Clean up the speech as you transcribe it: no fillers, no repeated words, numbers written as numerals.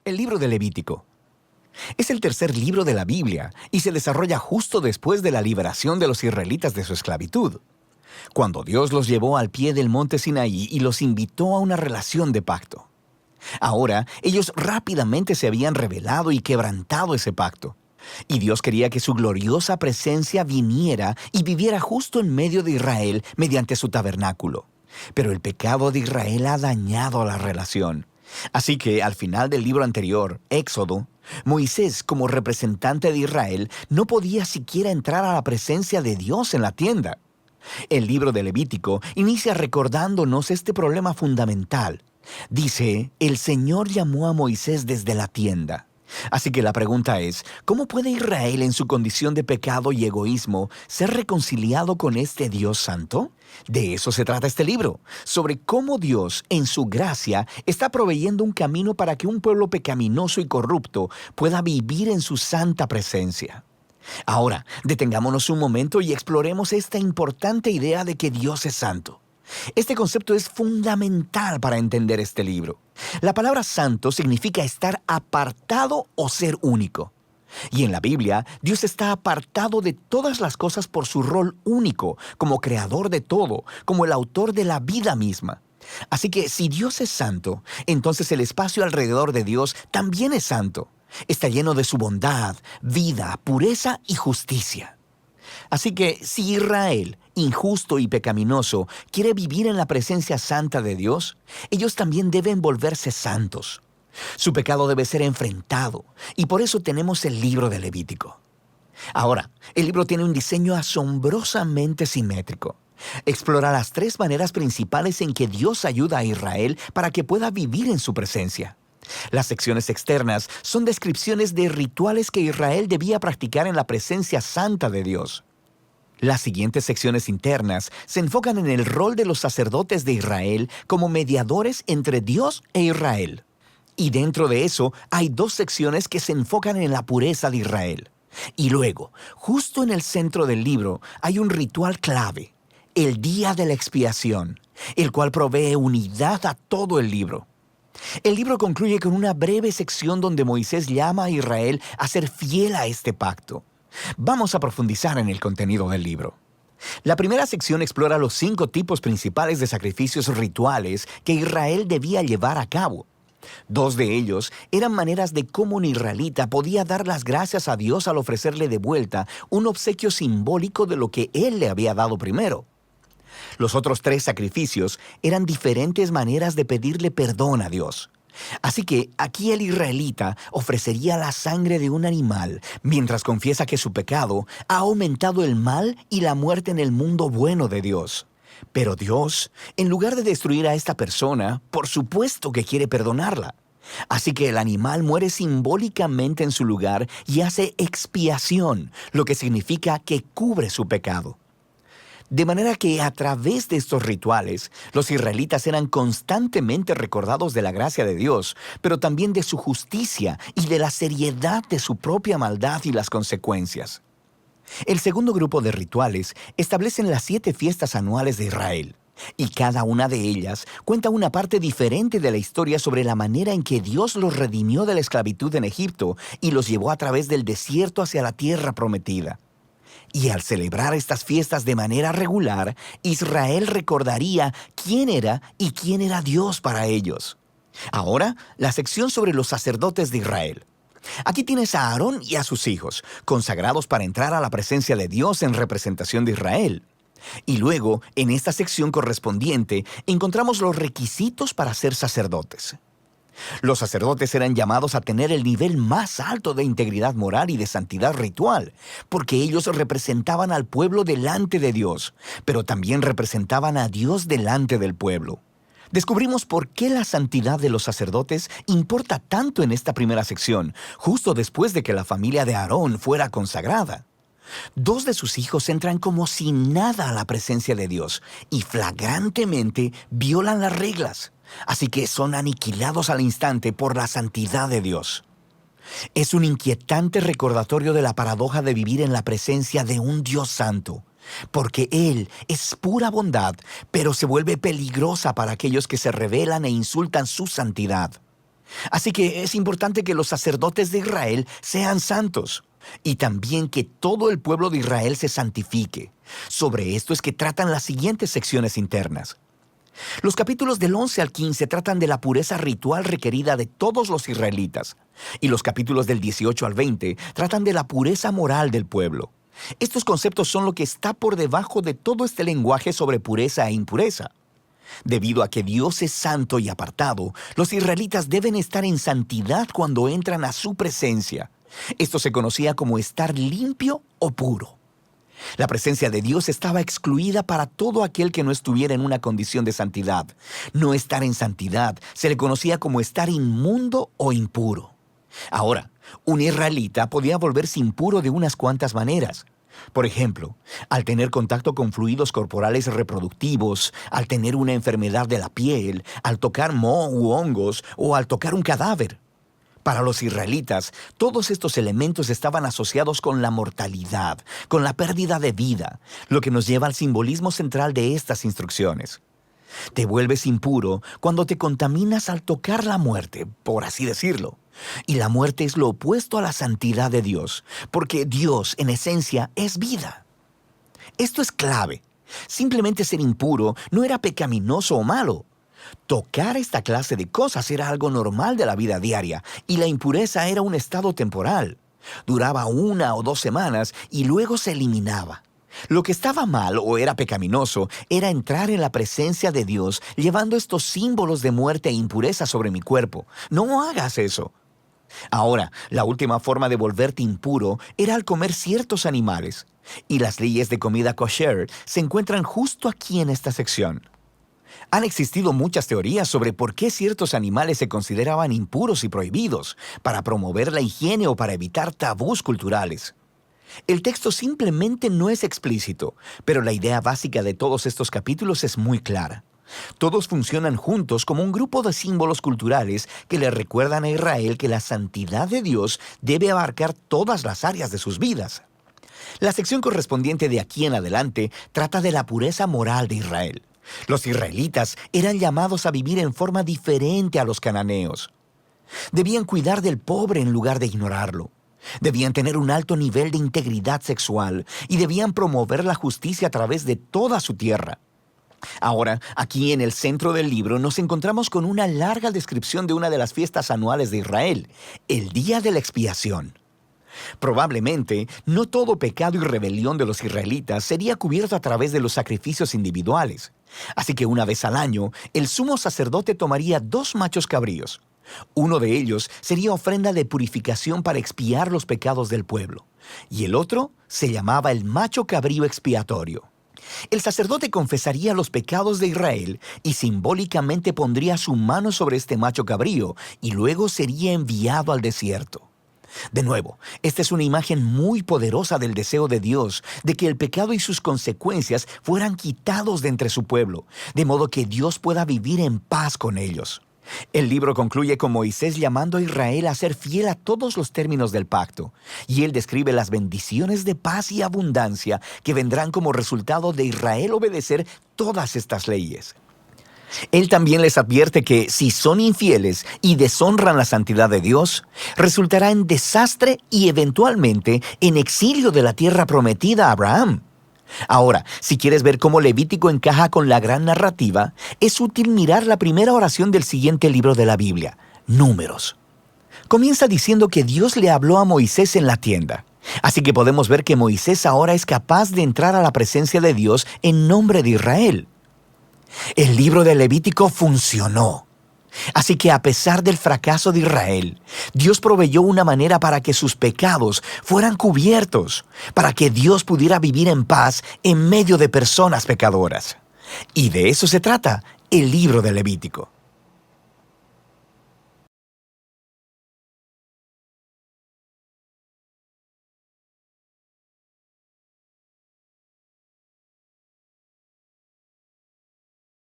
El libro de Levítico. Es el tercer libro de la Biblia y se desarrolla justo después de la liberación de los israelitas de su esclavitud, cuando Dios los llevó al pie del monte Sinaí y los invitó a una relación de pacto. Ahora, ellos rápidamente se habían rebelado y quebrantado ese pacto, y Dios quería que su gloriosa presencia viniera y viviera justo en medio de Israel mediante su tabernáculo. Pero el pecado de Israel ha dañado la relación. Así que al final del libro anterior, Éxodo, Moisés, como representante de Israel, no podía siquiera entrar a la presencia de Dios en la tienda. El libro de Levítico inicia recordándonos este problema fundamental. Dice, el Señor llamó a Moisés desde la tienda. Así que la pregunta es, ¿cómo puede Israel en su condición de pecado y egoísmo ser reconciliado con este Dios santo? De eso se trata este libro, sobre cómo Dios, en su gracia, está proveyendo un camino para que un pueblo pecaminoso y corrupto pueda vivir en su santa presencia. Ahora, detengámonos un momento y exploremos esta importante idea de que Dios es santo. Este concepto es fundamental para entender este libro. La palabra santo significa estar apartado o ser único. Y en la Biblia, Dios está apartado de todas las cosas por su rol único, como creador de todo, como el autor de la vida misma. Así que si Dios es santo, entonces el espacio alrededor de Dios también es santo. Está lleno de su bondad, vida, pureza y justicia. Así que si Israel, injusto y pecaminoso, quiere vivir en la presencia santa de Dios, ellos también deben volverse santos. Su pecado debe ser enfrentado, y por eso tenemos el libro de Levítico. Ahora, el libro tiene un diseño asombrosamente simétrico. Explora las tres maneras principales en que Dios ayuda a Israel para que pueda vivir en su presencia. Las secciones externas son descripciones de rituales que Israel debía practicar en la presencia santa de Dios. Las siguientes secciones internas se enfocan en el rol de los sacerdotes de Israel como mediadores entre Dios e Israel. Y dentro de eso hay dos secciones que se enfocan en la pureza de Israel. Y luego, justo en el centro del libro, hay un ritual clave, el Día de la Expiación, el cual provee unidad a todo el libro. El libro concluye con una breve sección donde Moisés llama a Israel a ser fiel a este pacto. Vamos a profundizar en el contenido del libro. La primera sección explora los 5 tipos principales de sacrificios rituales que Israel debía llevar a cabo. 2 de ellos eran maneras de cómo un israelita podía dar las gracias a Dios al ofrecerle de vuelta un obsequio simbólico de lo que Él le había dado primero. Los otros 3 sacrificios eran diferentes maneras de pedirle perdón a Dios. Así que aquí el israelita ofrecería la sangre de un animal mientras confiesa que su pecado ha aumentado el mal y la muerte en el mundo bueno de Dios. Pero Dios, en lugar de destruir a esta persona, por supuesto que quiere perdonarla. Así que el animal muere simbólicamente en su lugar y hace expiación, lo que significa que cubre su pecado. De manera que a través de estos rituales, los israelitas eran constantemente recordados de la gracia de Dios, pero también de su justicia y de la seriedad de su propia maldad y las consecuencias. El segundo grupo de rituales establecen las 7 fiestas anuales de Israel, y cada una de ellas cuenta una parte diferente de la historia sobre la manera en que Dios los redimió de la esclavitud en Egipto y los llevó a través del desierto hacia la tierra prometida. Y al celebrar estas fiestas de manera regular, Israel recordaría quién era y quién era Dios para ellos. Ahora, la sección sobre los sacerdotes de Israel. Aquí tienes a Aarón y a sus hijos, consagrados para entrar a la presencia de Dios en representación de Israel. Y luego, en esta sección correspondiente, encontramos los requisitos para ser sacerdotes. Los sacerdotes eran llamados a tener el nivel más alto de integridad moral y de santidad ritual, porque ellos representaban al pueblo delante de Dios, pero también representaban a Dios delante del pueblo. Descubrimos por qué la santidad de los sacerdotes importa tanto en esta primera sección, justo después de que la familia de Aarón fuera consagrada. 2 de sus hijos entran como si nada a la presencia de Dios y flagrantemente violan las reglas. Así que son aniquilados al instante por la santidad de Dios. Es un inquietante recordatorio de la paradoja de vivir en la presencia de un Dios santo, porque Él es pura bondad, pero se vuelve peligrosa para aquellos que se rebelan e insultan su santidad. Así que es importante que los sacerdotes de Israel sean santos y también que todo el pueblo de Israel se santifique. Sobre esto es que tratan las siguientes secciones internas. Los capítulos del 11 al 15 tratan de la pureza ritual requerida de todos los israelitas, y los capítulos del 18 al 20 tratan de la pureza moral del pueblo. Estos conceptos son lo que está por debajo de todo este lenguaje sobre pureza e impureza. Debido a que Dios es santo y apartado, los israelitas deben estar en santidad cuando entran a su presencia. Esto se conocía como estar limpio o puro. La presencia de Dios estaba excluida para todo aquel que no estuviera en una condición de santidad. No estar en santidad se le conocía como estar inmundo o impuro. Ahora, un israelita podía volverse impuro de unas cuantas maneras. Por ejemplo, al tener contacto con fluidos corporales reproductivos, al tener una enfermedad de la piel, al tocar moho u hongos o al tocar un cadáver. Para los israelitas, todos estos elementos estaban asociados con la mortalidad, con la pérdida de vida, lo que nos lleva al simbolismo central de estas instrucciones. Te vuelves impuro cuando te contaminas al tocar la muerte, por así decirlo. Y la muerte es lo opuesto a la santidad de Dios, porque Dios, en esencia, es vida. Esto es clave. Simplemente ser impuro no era pecaminoso o malo. Tocar esta clase de cosas era algo normal de la vida diaria, y la impureza era un estado temporal. Duraba 1 o 2 semanas y luego se eliminaba. Lo que estaba mal o era pecaminoso era entrar en la presencia de Dios llevando estos símbolos de muerte e impureza sobre mi cuerpo. No hagas eso. Ahora, la última forma de volverte impuro era al comer ciertos animales, y las leyes de comida kosher se encuentran justo aquí en esta sección. Han existido muchas teorías sobre por qué ciertos animales se consideraban impuros y prohibidos, para promover la higiene o para evitar tabús culturales. El texto simplemente no es explícito, pero la idea básica de todos estos capítulos es muy clara. Todos funcionan juntos como un grupo de símbolos culturales que le recuerdan a Israel que la santidad de Dios debe abarcar todas las áreas de sus vidas. La sección correspondiente de aquí en adelante trata de la pureza moral de Israel. Los israelitas eran llamados a vivir en forma diferente a los cananeos. Debían cuidar del pobre en lugar de ignorarlo. Debían tener un alto nivel de integridad sexual y debían promover la justicia a través de toda su tierra. Ahora, aquí en el centro del libro nos encontramos con una larga descripción de una de las fiestas anuales de Israel, el Día de la Expiación. Probablemente, no todo pecado y rebelión de los israelitas sería cubierto a través de los sacrificios individuales. Así que una vez al año, el sumo sacerdote tomaría 2 machos cabríos. Uno de ellos sería ofrenda de purificación para expiar los pecados del pueblo, y el otro se llamaba el macho cabrío expiatorio. El sacerdote confesaría los pecados de Israel y simbólicamente pondría su mano sobre este macho cabrío y luego sería enviado al desierto. De nuevo, esta es una imagen muy poderosa del deseo de Dios de que el pecado y sus consecuencias fueran quitados de entre su pueblo, de modo que Dios pueda vivir en paz con ellos. El libro concluye con Moisés llamando a Israel a ser fiel a todos los términos del pacto, y él describe las bendiciones de paz y abundancia que vendrán como resultado de Israel obedecer todas estas leyes. Él también les advierte que si son infieles y deshonran la santidad de Dios, resultará en desastre y eventualmente en exilio de la tierra prometida a Abraham. Ahora, si quieres ver cómo Levítico encaja con la gran narrativa, es útil mirar la primera oración del siguiente libro de la Biblia, Números. Comienza diciendo que Dios le habló a Moisés en la tienda. Así que podemos ver que Moisés ahora es capaz de entrar a la presencia de Dios en nombre de Israel. El libro de Levítico funcionó. Así que a pesar del fracaso de Israel, Dios proveyó una manera para que sus pecados fueran cubiertos, para que Dios pudiera vivir en paz en medio de personas pecadoras. Y de eso se trata el libro de Levítico.